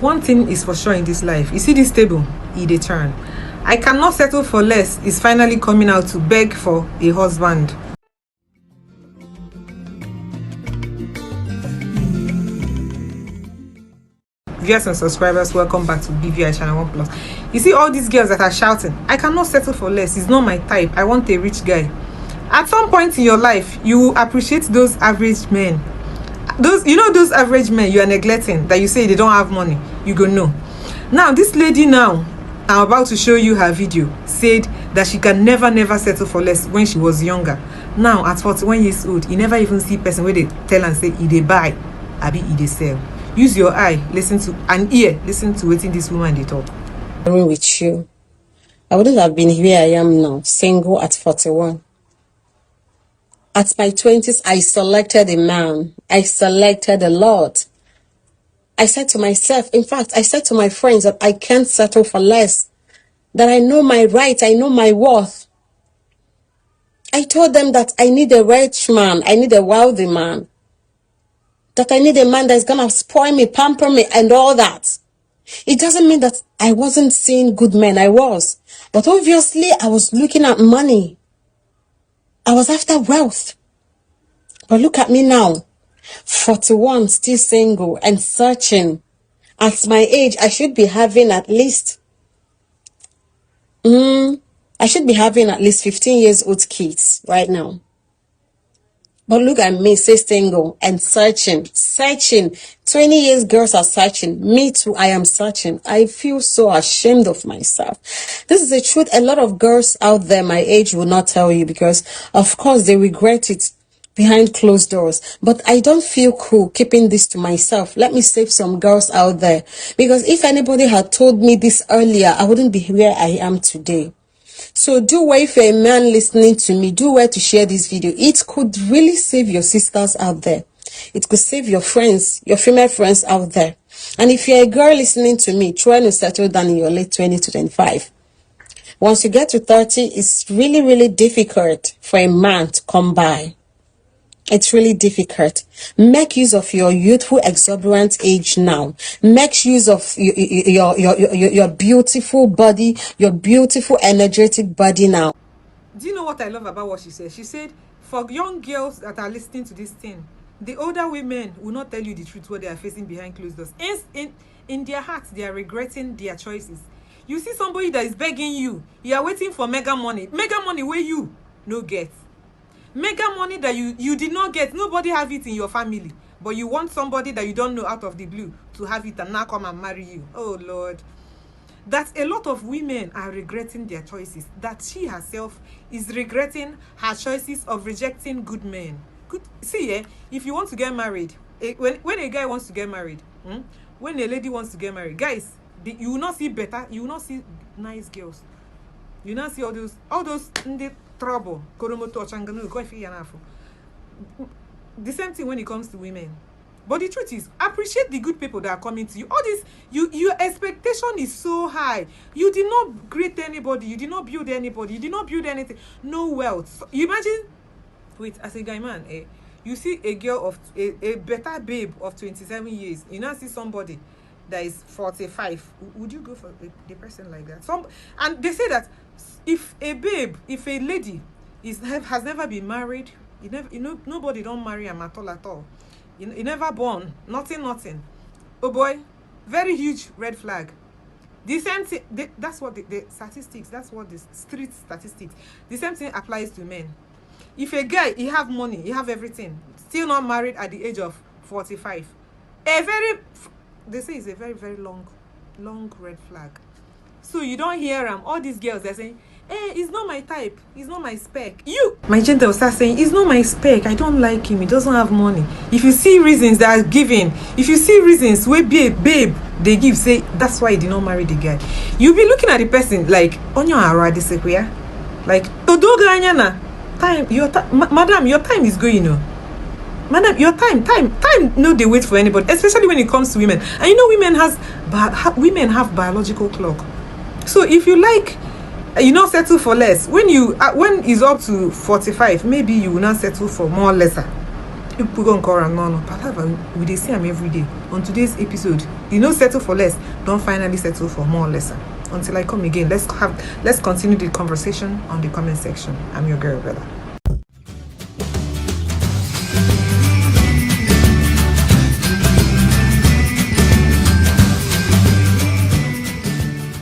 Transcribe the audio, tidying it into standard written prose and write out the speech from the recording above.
One thing is for sure in this life. You see this table, it turn. I cannot settle for less is finally coming out to beg for a husband. Viewers and subscribers, welcome back to BVI Channel 1 Plus. You see all these girls that are shouting, I cannot settle for less, it's not my type, I want a rich guy. At some point in your life, you will appreciate those average men. Those average men you are neglecting, that you say they don't have money, you go no. Now this lady now, I'm about to show you her video, said that she can never settle for less when she was younger. Now at 41 years old, you never even see person where they tell and say they buy, abi they sell. Use your eye, listen to an ear, listen to what this woman they talk. With you, I wouldn't have been here I am now, single at 41. At my 20s, I selected a man. I selected a lot. I said to myself, in fact, I said to my friends that I can't settle for less, that I know my rights, I know my worth. I told them that I need a rich man, I need a wealthy man, that I need a man that's gonna spoil me, pamper me, and all that. It doesn't mean that I wasn't seeing good men, I was. But obviously, I was looking at money. I was after wealth. But look at me now, 41, still single and searching. At my age, I should be having at least, 15 years old kids right now. But look at me, say single and searching. 20 years girls are searching. Me too, I am searching. I feel so ashamed of myself. This is the truth. A lot of girls out there my age will not tell you because, of course, they regret it behind closed doors. But I don't feel cool keeping this to myself. Let me save some girls out there. Because if anybody had told me this earlier, I wouldn't be where I am today. So do well, if you're a man listening to me, do well to share this video. It could really save your sisters out there. It could save your friends, your female friends out there. And if you're a girl listening to me, trying to settle down in your late 20 to 25. Once you get to 30, it's really difficult for a man to come by. It's really difficult. Make use of your youthful, exuberant age now. Make use of your beautiful body, your beautiful, energetic body now. Do you know what I love about what she said? She said, for young girls that are listening to this thing, the older women will not tell you the truth what they are facing behind closed doors. In their hearts, they are regretting their choices. You see somebody that is begging you, you are waiting for mega money where you no get. Mega money that you did not get. Nobody have it in your family. But you want somebody that you don't know out of the blue to have it and now come and marry you. Oh, Lord. That a lot of women are regretting their choices. That she herself is regretting her choices of rejecting good men. See, if you want to get married, when a guy wants to get married, when a lady wants to get married, guys, you will not see better, you will not see nice girls. You will not see all those in the trouble. The same thing when it comes to women. But the truth is, appreciate the good people that are coming to you. All this, your expectation is so high. You did not greet anybody. You did not build anybody. You did not build anything. No wealth. So, you imagine, wait, as a guy man, you see a girl of a better babe of 27 years. You now see somebody that is 45. Would you go for the person like that? And they say that if a lady has never been married, nobody don't marry him at all. You never born, nothing. Oh boy, very huge red flag. The same thing, that's what the statistics, that's what the street statistics. The same thing applies to men. If a guy, he have money, he have everything, still not married at the age of 45, they say it's a very long red flag. So you don't hear all these girls, they're saying, it's not my type, it's not my spec. My gender will start saying, it's not my spec, I don't like him, he doesn't have money. If you see reasons that are given, if you see reasons where babe they give, say that's why he did not marry the guy, you'll be looking at the person like on your aradia, like time, madam, your time is going, madam, your time no, they wait for anybody, especially when it comes to women. And you know, women have biological clock. So if you like, you not settle for less. When it's up to 45, maybe you will not settle for more lesser. People go call am no palava we dey see am every day. On today's episode, you know, settle for less, don't finally settle for more or lesser. Until I come again, let's continue the conversation on the comment section. I'm your girl Bella.